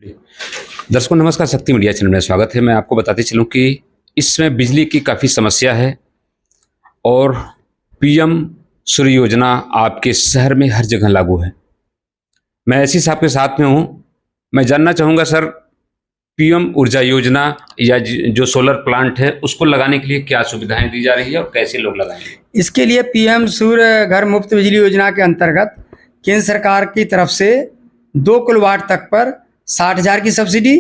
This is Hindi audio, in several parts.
दर्शकों नमस्कार, शक्ति मीडिया चैनल में स्वागत है। मैं आपको बताते चलूं कि इसमें बिजली की काफ़ी समस्या है और पीएम सूर्य योजना आपके शहर में हर जगह लागू है। मैं ऐसी साहब के साथ में हूं। मैं जानना चाहूँगा सर, पीएम ऊर्जा योजना या जो सोलर प्लांट है उसको लगाने के लिए क्या सुविधाएं दी जा रही है और कैसे लोग लगाएंगे? इसके लिए पीएम सूर्य घर मुफ्त बिजली योजना के अंतर्गत केंद्र सरकार की तरफ से 2 किलोवाट तक पर 60,000 की सब्सिडी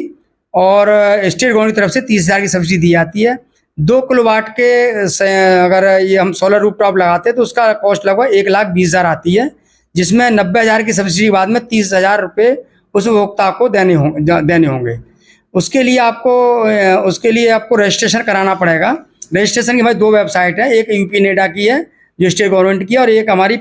और स्टेट गवर्नमेंट की तरफ से 30,000 की सब्सिडी दी जाती है। 2 किलोवाट के अगर ये हम सोलर रूफटॉप लगाते हैं तो उसका कॉस्ट लगभग 1,20,000 आती है, जिसमें 90,000 की सब्सिडी के बाद में 30,000 रुपये उस उपभोक्ता को देने होंगे। उसके लिए आपको रजिस्ट्रेशन कराना पड़ेगा। रजिस्ट्रेशन की हमारी 2 वेबसाइट है, एक यूपी नेडा की है जो स्टेट गवर्नमेंट की है और एक हमारी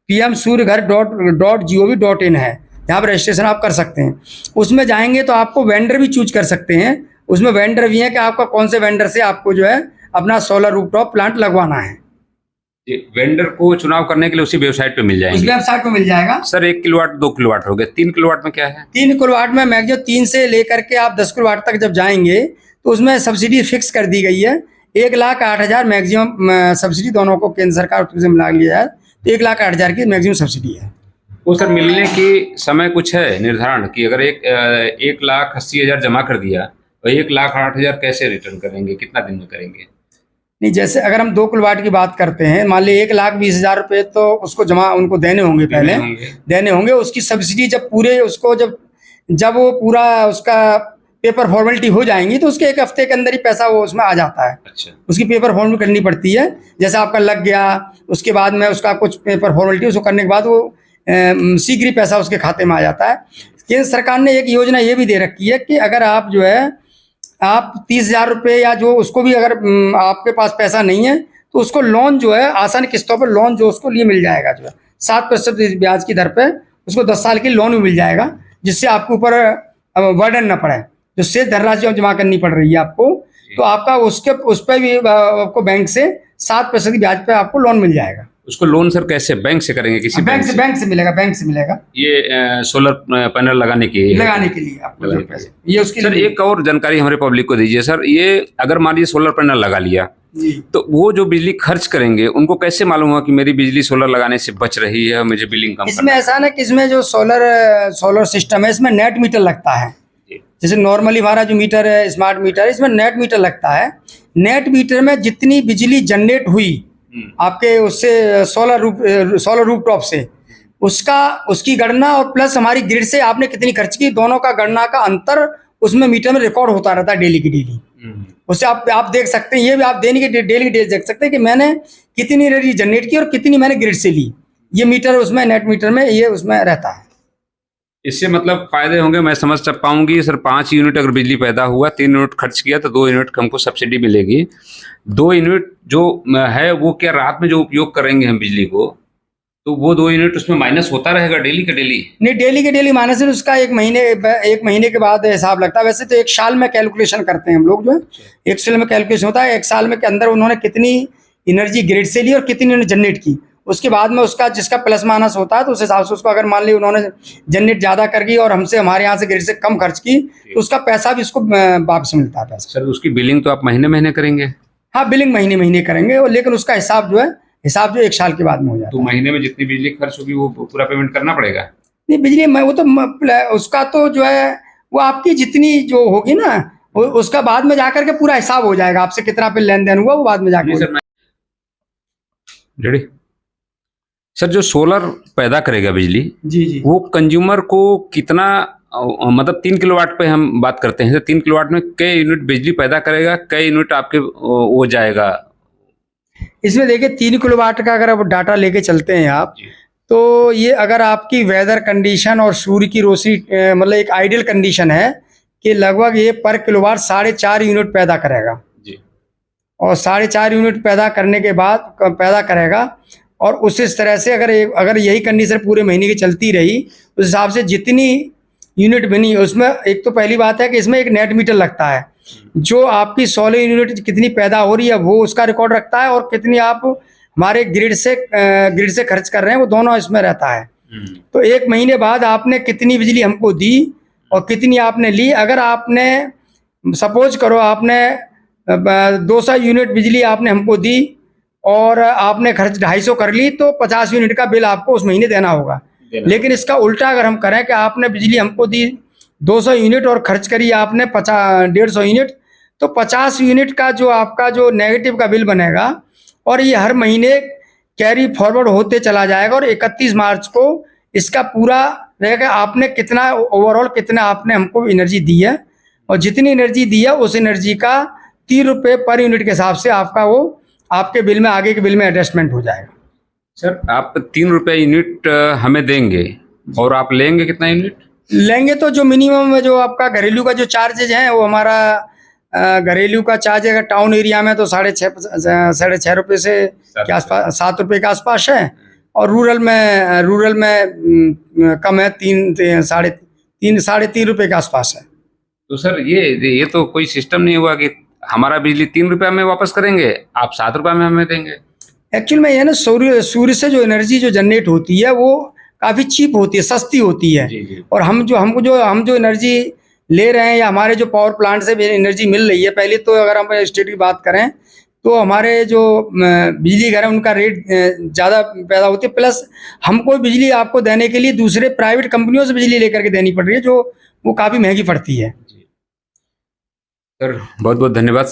पीएम सूर्य घर .gov.in है। यहाँ पर रजिस्ट्रेशन आप कर सकते हैं। उसमें जाएंगे तो आपको वेंडर भी चूज कर सकते हैं। उसमें वेंडर भी है कि आपका कौन से वेंडर से आपको जो है अपना सोलर रूफटॉप प्लांट लगवाना है। वेंडर को चुनाव करने के लिए उसी वेबसाइट पे मिल जाएंगे? उस वेबसाइट पे मिल जाएगा। सर 1 किलोवाट 2 किलोवाट हो गया, 3 किलोवाट में क्या है? 3 किलोवाट में मैक्सिमम 3 से लेकर के आप 10 किलोवाट तक जब जाएंगे तो उसमें सब्सिडी फिक्स कर दी गई है। 1,08,000 मैक्सिमम सब्सिडी दोनों को केंद्र सरकार से मिला लिया है, तो 1,08,000 की मैक्सिमम सब्सिडी है। वो सर मिलने की समय कुछ है निर्धारण कि अगर 1,80,000 जमा कर दिया तो 1,08,000 कैसे रिटर्न करेंगे, कितना दिन में करेंगे? नहीं, जैसे अगर हम 2 किलोवाट की बात करते हैं, मान ली 1,20,000 रुपये तो उसको जमा उनको देने होंगे, पहले देने होंगे। उसकी सब्सिडी जब पूरे उसको जब वो पूरा उसका पेपर फॉर्मेलिटी हो जाएंगी तो उसके 1 हफ्ते के अंदर ही पैसा वो उसमें आ जाता है। अच्छा। उसकी पेपर फॉर्मेलिटी करनी पड़ती है। जैसे आपका लग गया, उसके बाद में उसका कुछ पेपर फॉर्मेलिटी उसको करने के बाद वो शीघ्र ही पैसा उसके खाते में आ जाता है। केंद्र सरकार ने एक योजना ये भी दे रखी है कि अगर आप जो है आप 30,000 रुपये या जो उसको भी अगर आपके पास पैसा नहीं है तो उसको लोन जो है आसान किस्तों पर लोन जो उसको लिए मिल जाएगा, जो है 7% ब्याज की दर पे उसको 10 साल की लोन भी मिल जाएगा, जिससे आपके ऊपर बर्डन ना पड़े। जो शेष धनराशि जमा करनी पड़ रही है आपको, तो आपका उस पर भी आपको बैंक से 7% की ब्याज पे आपको लोन मिल जाएगा। उसको लोन सर कैसे, बैंक से करेंगे? किसी बैंक से मिलेगा। ये सोलर पैनल लगाने के लिए आपको ये उसकी सर एक और जानकारी हमारे पब्लिक को दीजिए सर। ये अगर मान लीजिए सोलर पैनल लगा लिया तो वो जो बिजली खर्च करेंगे उनको कैसे मालूम होगा कि मेरी बिजली सोलर लगाने से बच रही है, मुझे बिलिंग कम? इसमें ऐसा है कि इसमें जो सोलर सिस्टम है इसमें नेट मीटर लगता है। जैसे नॉर्मली हमारा जो मीटर है, स्मार्ट मीटर है, इसमें नेट मीटर लगता है। नेट मीटर में जितनी बिजली जनरेट हुई आपके उससे सोलर रूफटॉप से, उसकी गणना और प्लस हमारी ग्रिड से आपने कितनी खर्च की, दोनों का गणना का अंतर उसमें मीटर में रिकॉर्ड होता रहता है डेली की डेली। उससे आप देख सकते हैं, ये भी आप डेली देख सकते हैं कि मैंने कितनी एनर्जी जनरेट की और कितनी मैंने ग्रिड से ली। ये मीटर उसमें नेट मीटर में ये उसमें रहता है। इससे मतलब फायदे होंगे, मैं समझ पाऊंगी सर। 5 यूनिट अगर बिजली पैदा हुआ, 3 यूनिट खर्च किया तो 2 यूनिट हमको सब्सिडी मिलेगी। 2 यूनिट जो है वो क्या रात में जो उपयोग करेंगे हम बिजली को, तो वो 2 यूनिट उसमें माइनस होता रहेगा डेली के डेली? नहीं, डेली के डेली माइनस है। उसका 1 महीने के बाद हिसाब लगता है। वैसे तो 1 साल में कैलकुलेशन करते हैं हम लोग, जो है 1 साल में कैलकुलेशन होता है। 1 साल में के अंदर उन्होंने कितनी एनर्जी ग्रिड से ली और कितनी उन्होंने जनरेट की, उसके बाद में उसका जिसका प्लस माइनस होता है तो उस हिसाब से उसको, अगर मान ली उन्होंने जनरेट ज़्यादा कर दी और हमारे यहाँ से ग्रिड से कम खर्च की तो उसका पैसा भी इसको वापस मिलता है पैसा। सर उसकी बिलिंग तो आप महीने करेंगे? हाँ, बिलिंग महीने करेंगे, लेकिन उसका हिसाब जो 1 साल के बाद में हो जाता है। तो महीने में जितनी बिजली खर्च होगी वो पूरा पेमेंट करना पड़ेगा? नहीं, बिजली में वो तो उसका तो जो है वो आपकी जितनी जो होगी ना उसका बाद में जाकर के पूरा हिसाब हो जाएगा। आपसे कितना पे लेन देन हुआ वो बाद में जाकर। सर जो सोलर पैदा करेगा बिजली, जी वो कंज्यूमर को कितना, मतलब 3 किलोवाट पे हम बात करते हैं, तो 3 किलोवाट में कई यूनिट बिजली पैदा करेगा, कई यूनिट आपके वो जाएगा? इसमें देखिए 3 किलोवाट का अगर आप डाटा लेके चलते हैं आप, तो ये अगर आपकी वेदर कंडीशन और सूर्य की रोशनी मतलब एक आइडियल कंडीशन है कि लगभग ये पर किलोवाट 4.5 यूनिट पैदा करेगा जी। और 4.5 यूनिट पैदा करने के बाद पैदा करेगा, और उस तरह से अगर यही कंडीशन पूरे महीने की चलती रही, उस हिसाब से जितनी यूनिट बनी उसमें, एक तो पहली बात है कि इसमें एक नेट मीटर लगता है जो आपकी 16 यूनिट कितनी पैदा हो रही है वो उसका रिकॉर्ड रखता है, और कितनी आप हमारे ग्रिड से खर्च कर रहे हैं वो दोनों इसमें रहता है। तो 1 महीने बाद आपने कितनी बिजली हमको दी और कितनी आपने ली। अगर आपने सपोज करो आपने 200 यूनिट बिजली आपने हमको दी और आपने खर्च 250 कर ली, तो 50 यूनिट का बिल आपको उस महीने देना होगा। लेकिन इसका उल्टा अगर हम करें कि आपने बिजली हमको दी 200 यूनिट और खर्च करी आपने 150 यूनिट, तो 50 यूनिट का जो आपका जो नेगेटिव का बिल बनेगा और ये हर महीने कैरी फॉरवर्ड होते चला जाएगा और 31 मार्च को इसका पूरा रहेगा आपने कितना ओवरऑल कितना आपने हमको एनर्जी दी है, और जितनी एनर्जी दी है उस एनर्जी का 3 रुपये पर यूनिट के हिसाब से आपका वो आपके बिल में आगे के बिल में एडजस्टमेंट हो जाएगा। सर आप 3 रुपये यूनिट हमें देंगे और आप लेंगे कितना यूनिट लेंगे? तो जो मिनिमम जो आपका घरेलू का जो चार्जेज हैं वो हमारा घरेलू का चार्ज अगर टाउन एरिया में तो 6.5 रुपये से के आसपास 7 रुपये के आसपास है, और रूरल में कम है 3 रुपये के आसपास है। तो सर ये तो कोई सिस्टम नहीं हुआ कि हमारा बिजली 3 रुपये में वापस करेंगे, आप 7 रुपये में हमें देंगे। एक्चुअल में ये ना सूर्य से जो एनर्जी जो जनरेट होती है वो काफ़ी चीप होती है, सस्ती होती है। जी। और हम जो एनर्जी ले रहे हैं या हमारे जो पावर प्लांट से भी एनर्जी मिल रही है, पहले तो अगर हम स्टेट की बात करें तो हमारे जो बिजली घर है उनका रेट ज़्यादा पैदा होती है, प्लस हमको बिजली आपको देने के लिए दूसरे प्राइवेट कंपनियों से बिजली लेकर के देनी पड़ रही है, जो वो काफ़ी महंगी पड़ती है। सर बहुत बहुत धन्यवाद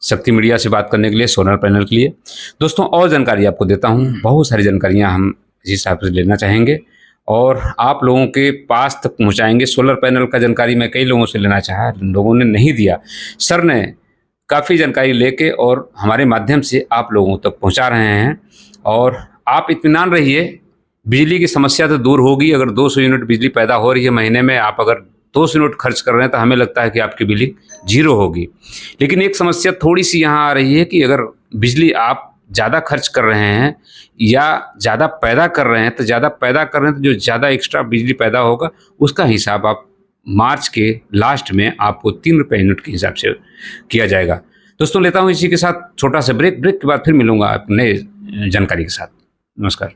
शक्ति मीडिया से बात करने के लिए, सोलर पैनल के लिए। दोस्तों और जानकारी आपको देता हूँ, बहुत सारी जानकारियाँ हम इस हिसाब से लेना चाहेंगे और आप लोगों के पास तक पहुँचाएंगे। सोलर पैनल का जानकारी मैं कई लोगों से लेना चाहा, लोगों ने नहीं दिया। सर ने काफ़ी जानकारी लेके और हमारे माध्यम से आप लोगों तक पहुँचा रहे हैं, और आप इत्मीनान रहिए, बिजली की समस्या तो दूर होगी। अगर 200 यूनिट बिजली पैदा हो रही है महीने में, आप अगर 200 यूनिट खर्च कर रहे हैं तो हमें लगता है कि आपकी बिजली 0 होगी। लेकिन एक समस्या थोड़ी सी यहाँ आ रही है कि अगर बिजली आप ज़्यादा खर्च कर रहे हैं या ज़्यादा पैदा कर रहे हैं, तो ज़्यादा पैदा कर रहे हैं तो जो ज़्यादा एक्स्ट्रा बिजली पैदा होगा उसका हिसाब आप मार्च के लास्ट में आपको 3 रुपये यूनिट के हिसाब से किया जाएगा। दोस्तों लेता हूँ इसी के साथ छोटा सा ब्रेक के बाद फिर मिलूंगा आप नए जानकारी के साथ। नमस्कार।